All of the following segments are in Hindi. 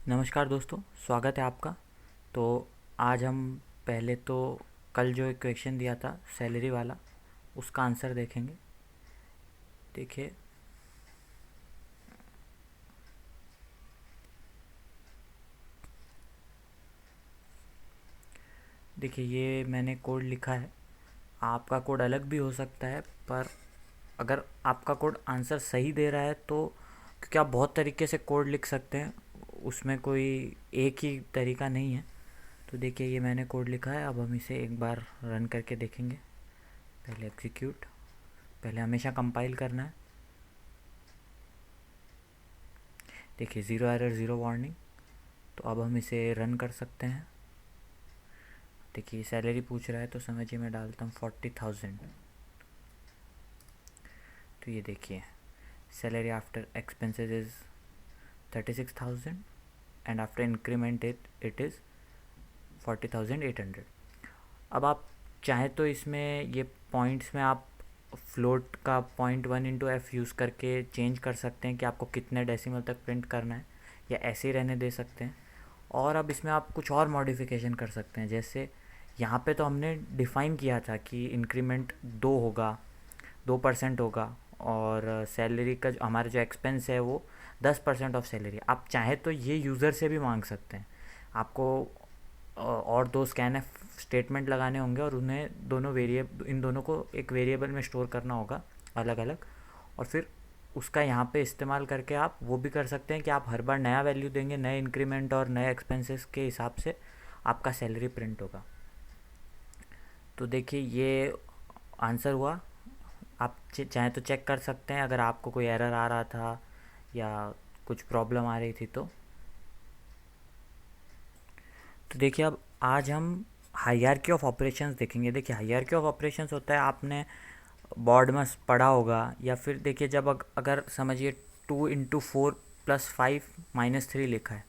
नमस्कार दोस्तों, स्वागत है आपका। तो आज हम पहले तो कल जो एक क्वेश्चन दिया था सैलरी वाला, उसका आंसर देखेंगे। देखिए, ये मैंने कोड लिखा है। आपका कोड अलग भी हो सकता है, पर अगर आपका कोड आंसर सही दे रहा है तो, क्योंकि आप बहुत तरीके से कोड लिख सकते हैं, उसमें कोई एक ही तरीका नहीं है। तो देखिए, ये मैंने कोड लिखा है। अब हम इसे एक बार रन करके देखेंगे। पहले एग्जीक्यूट, पहले हमेशा कंपाइल करना है। देखिए, ज़ीरो एरर, ज़ीरो वार्निंग। तो अब हम इसे रन कर सकते हैं। देखिए, सैलरी पूछ रहा है तो समझिए मैं डालता हूँ 40,000। तो ये देखिए, salary after expenses is 36,000 and after increment it is 40,800। अब आप चाहें तो इसमें ये पॉइंट्स में आप फ्लोट का 0.1 × f यूज़ करके चेंज कर सकते हैं कि आपको कितने डेसिमल तक प्रिंट करना है, या ऐसे ही रहने दे सकते हैं। और अब इसमें आप कुछ और मॉडिफिकेशन कर सकते हैं। जैसे यहाँ पे तो हमने डिफ़ाइन किया था कि इंक्रीमेंट 2% होगा, और सैलरी का जो हमारा जो एक्सपेंस है वो 10% ऑफ सैलरी। आप चाहें तो ये यूज़र से भी मांग सकते हैं। आपको और दो स्कैन स्टेटमेंट लगाने होंगे, और उन्हें इन दोनों को एक वेरिएबल में स्टोर करना होगा अलग अलग। और फिर उसका यहाँ पे इस्तेमाल करके आप वो भी कर सकते हैं कि आप हर बार नया वैल्यू देंगे, नए इंक्रीमेंट और नए एक्सपेंसेस के हिसाब से आपका सैलरी प्रिंट होगा। तो देखिए, ये आंसर हुआ। आप चाहें तो चेक कर सकते हैं अगर आपको कोई एरर आ रहा था या कुछ प्रॉब्लम आ रही थी तो देखिए, अब आज हम हायरार्की ऑफ ऑपरेशंस देखेंगे। देखिए, हायरार्की ऑफ ऑपरेशंस होता है, आपने बोर्ड में पढ़ा होगा, या फिर देखिए जब अगर समझिए 2 × 4 + 5 - 3 लिखा है,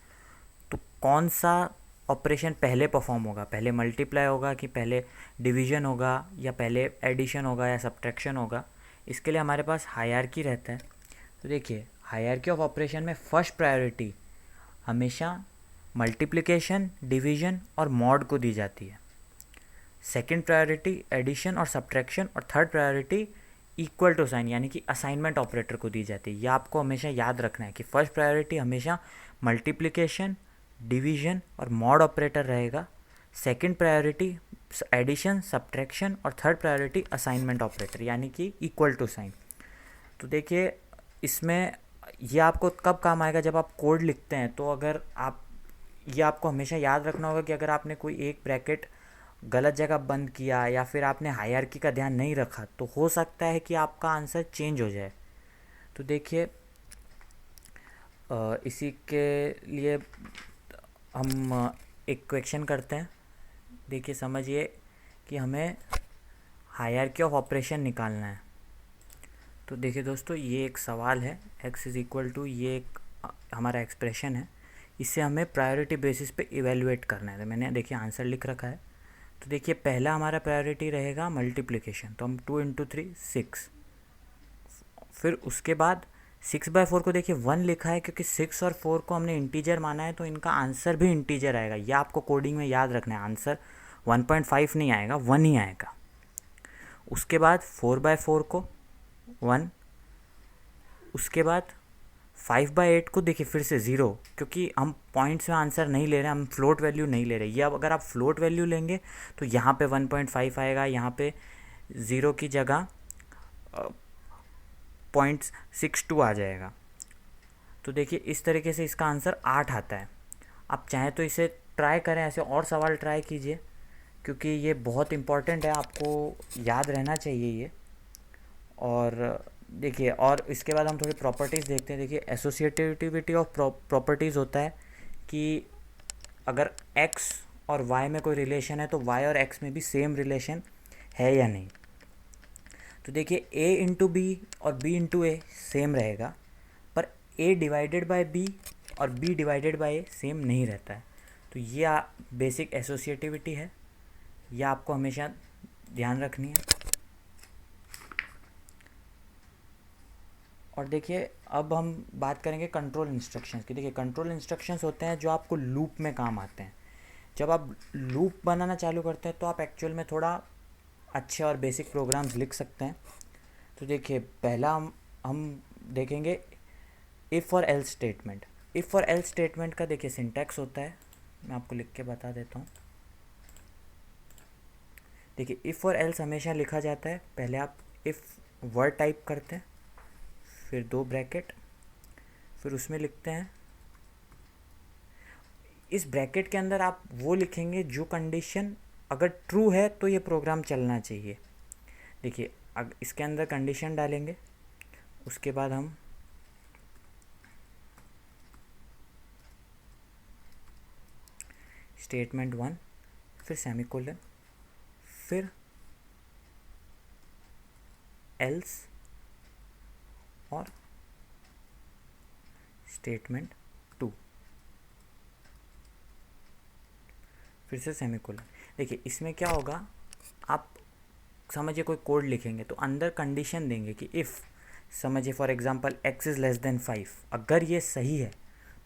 तो कौन सा ऑपरेशन पहले परफॉर्म होगा? पहले मल्टीप्लाई होगा कि पहले डिवीजन होगा, या पहले एडिशन होगा या सब्ट्रैक्शन होगा? इसके लिए हमारे पास हायरार्की रहता है। तो देखिए, हायरार्की ऑफ ऑपरेशन में फर्स्ट प्रायोरिटी हमेशा मल्टीप्लिकेशन, डिवीजन और मॉड को दी जाती है। सेकंड प्रायोरिटी एडिशन और सब्ट्रैक्शन, और third priority equal to sign यानी कि असाइनमेंट ऑपरेटर को दी जाती है। यह आपको हमेशा याद रखना है कि फर्स्ट प्रायोरिटी हमेशा मल्टीप्लिकेशन, डिवीजन और मॉड ऑपरेटर रहेगा। सेकंड प्रायोरिटी एडिशन, सब्ट्रैक्शन, और थर्ड प्रायोरिटी असाइनमेंट ऑपरेटर यानी कि इक्वल टू साइन। तो देखिए, इसमें ये आपको कब काम आएगा? जब आप कोड लिखते हैं। तो अगर आप, ये आपको हमेशा याद रखना होगा कि अगर आपने कोई एक ब्रैकेट गलत जगह बंद किया, या फिर आपने हायरार्की का ध्यान नहीं रखा, तो हो सकता है कि आपका आंसर चेंज हो जाए। तो देखिए, इसी के लिए हम एक क्वेश्चन करते हैं। देखिए, समझिए कि हमें हायरार्की ऑफ ऑपरेशन निकालना है। तो देखिए दोस्तों, ये एक सवाल है। x = ये एक हमारा एक्सप्रेशन है। इसे हमें प्रायोरिटी बेसिस पे इवेलुएट करना है। तो मैंने देखिए आंसर लिख रखा है। तो देखिए, पहला हमारा प्रायोरिटी रहेगा मल्टीप्लिकेशन। तो हम 2 × 3 6। फिर उसके बाद 6/4 को देखिए 1 लिखा है, क्योंकि 6 और 4 को हमने इंटीजर माना है, तो इनका आंसर भी इंटीजर आएगा। यह आपको कोडिंग में याद रखना है। आंसर 1.5 नहीं आएगा, 1 ही आएगा। उसके बाद 4/4 को 1। उसके बाद 5/8 को देखिए फिर से 0, क्योंकि हम पॉइंट्स में आंसर नहीं ले रहे हैं, हम फ्लोट वैल्यू नहीं ले रहे। ये अब अगर आप फ्लोट वैल्यू लेंगे तो यहाँ पे 1.5 आएगा, यहाँ पे 0 की जगह 0.62 आ जाएगा। तो देखिए, इस तरीके से इसका आंसर 8 आता है। आप चाहें तो इसे ट्राई करें, ऐसे और सवाल ट्राई कीजिए, क्योंकि ये बहुत इम्पॉर्टेंट है, आपको याद रहना चाहिए ये। और देखिए, और इसके बाद हम थोड़ी प्रॉपर्टीज़ देखते हैं। देखिए, एसोसिएटिविटी ऑफ प्रॉपर्टीज़ होता है कि अगर x और y में कोई रिलेशन है, तो y और x में भी सेम रिलेशन है या नहीं। तो देखिए, a × b और b × a सेम रहेगा, पर a डिवाइडेड बाय b और b divided by a same नहीं रहता है। तो ये बेसिक एसोसिएटिविटी है, यह आपको हमेशा ध्यान रखनी है। और देखिए अब हम बात करेंगे कंट्रोल इंस्ट्रक्शंस की। देखिए कंट्रोल इंस्ट्रक्शंस होते हैं जो आपको लूप में काम आते हैं। जब आप लूप बनाना चालू करते हैं तो आप एक्चुअल में थोड़ा अच्छे और बेसिक प्रोग्राम्स लिख सकते हैं। तो देखिए पहला हम देखेंगे इफ़ और एल्स स्टेटमेंट। इफ़ और एल्स स्टेटमेंट का देखिए सिंटैक्स होता है, मैं आपको लिख के बता देता हूँ। देखिए इफ़ और एल्स हमेशा लिखा जाता है, पहले आप इफ़ वर्ड टाइप करते हैं, फिर 2 ब्रैकेट, फिर उसमें लिखते हैं, इस ब्रैकेट के अंदर आप वो लिखेंगे जो कंडीशन अगर ट्रू है तो ये प्रोग्राम चलना चाहिए। देखिए इसके अंदर कंडीशन डालेंगे, उसके बाद हम स्टेटमेंट 1, फिर सेमीकोलन, फिर एल्स और स्टेटमेंट 2, फिर से सेमीकोलन। देखिए इसमें क्या होगा, आप समझिए कोई कोड लिखेंगे तो अंदर कंडीशन देंगे कि इफ़, समझिए for example x is less than 5, अगर ये सही है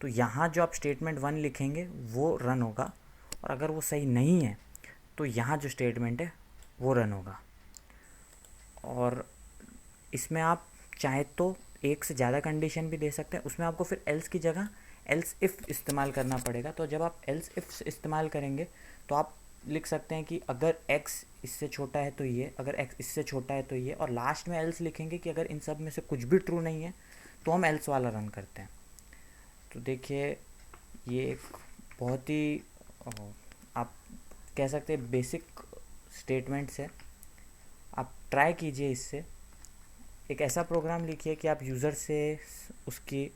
तो यहाँ जो आप स्टेटमेंट 1 लिखेंगे वो रन होगा, और अगर वो सही नहीं है तो यहाँ जो स्टेटमेंट है वो रन होगा। और इसमें आप चाहे तो एक से ज़्यादा कंडीशन भी दे सकते हैं, उसमें आपको फिर एल्स की जगह एल्स इफ़ इस्तेमाल करना पड़ेगा। तो जब आप एल्स इफ़ इस्तेमाल करेंगे तो आप लिख सकते हैं कि अगर x इससे छोटा है तो ये, अगर x इससे छोटा है तो ये, और लास्ट में एल्स लिखेंगे कि अगर इन सब में से कुछ भी ट्रू नहीं है तो हम एल्स वाला रन करते हैं। तो देखिए ये एक बहुत ही आप कह सकते हैं बेसिक स्टेटमेंट्स है। आप ट्राई कीजिए इससे। एक ऐसा प्रोग्राम लिखिए कि आप यूज़र से उसकी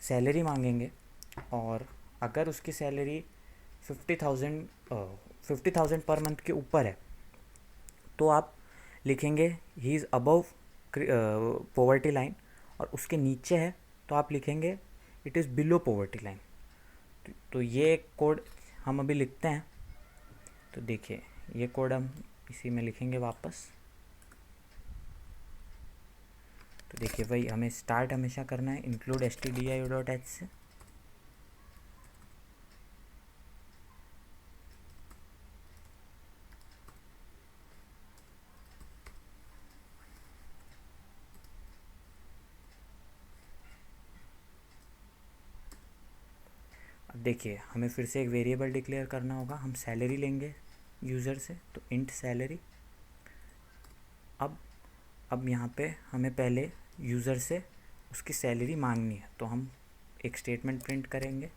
सैलरी मांगेंगे, और अगर उसकी सैलरी 50,000 पर मंथ के ऊपर है तो आप लिखेंगे he is above poverty line, और उसके नीचे है तो आप लिखेंगे it is below poverty line. तो ये कोड हम अभी लिखते हैं। तो देखिए ये कोड हम इसी में लिखेंगे वापस। तो देखिए वही हमें स्टार्ट हमेशा करना है इंक्लूड stdio.h से। अब देखिए हमें फिर से एक वेरिएबल डिक्लेयर करना होगा। हम सैलरी लेंगे यूज़र से, तो इंट सैलरी। अब यहाँ पे हमें पहले यूज़र से उसकी सैलरी मांगनी है, तो हम एक स्टेटमेंट प्रिंट करेंगे,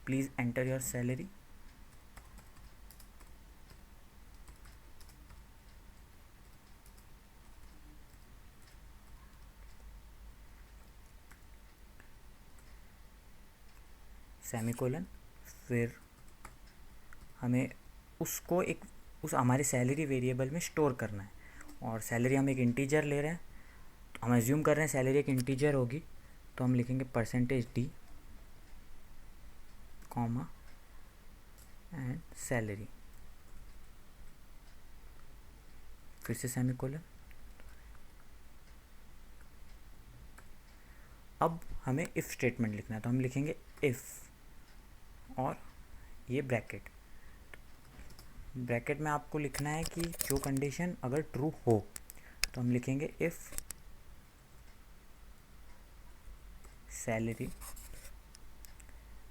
please enter your salary. Semicolon, फिर हमें उसको उस हमारे सैलरी वेरिएबल में स्टोर करना है, और सैलरी हम एक इंटीजर ले रहे हैं, तो हम एज्यूम कर रहे हैं सैलरी एक इंटीजर होगी, तो हम लिखेंगे %d कॉमा एंड सैलरी, फिर से सेमीकोलन। अब हमें इफ़ स्टेटमेंट लिखना है, तो हम लिखेंगे इफ़ और ये ब्रैकेट में आपको लिखना है कि जो कंडीशन अगर ट्रू हो तो हम लिखेंगे if salary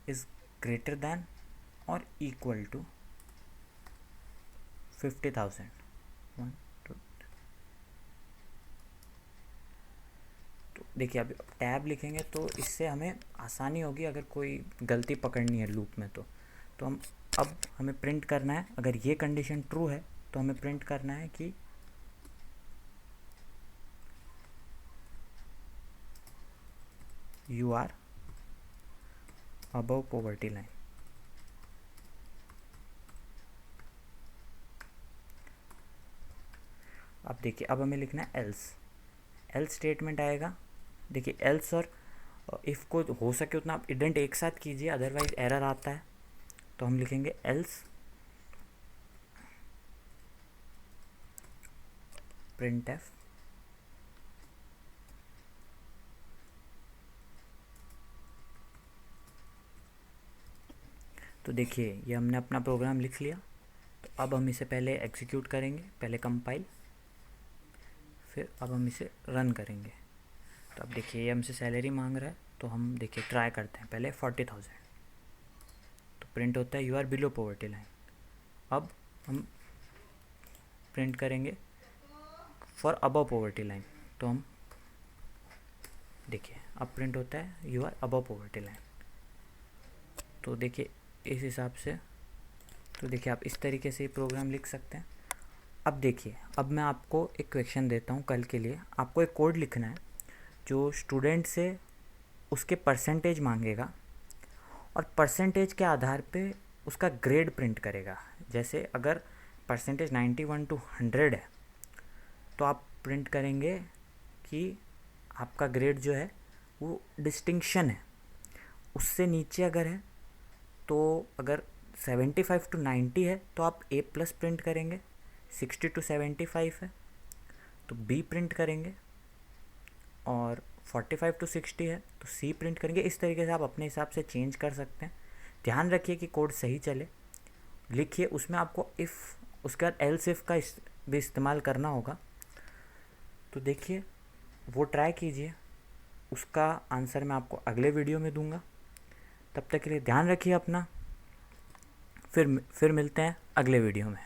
is greater than और इक्वल टू 50,000। तो देखिए अब टैब लिखेंगे तो इससे हमें आसानी होगी अगर कोई गलती पकड़नी है लूप में। तो हम अब हमें प्रिंट करना है, अगर ये कंडीशन ट्रू है तो हमें प्रिंट करना है कि you are above poverty line. अब देखिए अब हमें लिखना है एल्स स्टेटमेंट आएगा। देखिए एल्स और इफ़ को हो सके उतना आप इडेंट एक साथ कीजिए, अदरवाइज एरर आता है। तो हम लिखेंगे एल्स प्रिंट एफ तो देखिए ये हमने अपना प्रोग्राम लिख लिया। तो अब हम इसे पहले एग्जीक्यूट करेंगे, पहले कंपाइल, फिर अब हम इसे रन करेंगे। तो अब देखिए ये हमसे सैलरी मांग रहा है, तो हम देखिए ट्राई करते हैं। पहले 40,000, तो प्रिंट होता है you are below poverty line. अब हम प्रिंट करेंगे फॉर अबव पॉवर्टी लाइन, तो हम देखिए अब प्रिंट होता है you are above poverty line. तो देखिए इस हिसाब से, तो देखिए आप इस तरीके से प्रोग्राम लिख सकते हैं। अब देखिए, अब मैं आपको एक क्वेश्चन देता हूँ कल के लिए। आपको एक कोड लिखना है जो स्टूडेंट से उसके परसेंटेज मांगेगा और परसेंटेज के आधार पे उसका ग्रेड प्रिंट करेगा। जैसे अगर परसेंटेज 91 to 100 है, तो आप प्रिंट करेंगे कि आपका ग्रेड जो है वो डिस्टिंक्शन है। उससे नीचे अगर है, तो अगर 75 to 90 है तो आप A प्लस प्रिंट करेंगे, 60 to 75 है तो B प्रिंट करेंगे, और 45 to 60 है तो C प्रिंट करेंगे। इस तरीके से आप अपने हिसाब से चेंज कर सकते हैं। ध्यान रखिए कि कोड सही चले। लिखिए उसमें आपको इफ़, उसके बाद एल्स इफ़ का भी इस्तेमाल करना होगा। तो देखिए वो ट्राई कीजिए, उसका आंसर मैं आपको अगले वीडियो में दूंगा। तब तक के लिए ध्यान रखिए अपना, फिर मिलते हैं अगले वीडियो में।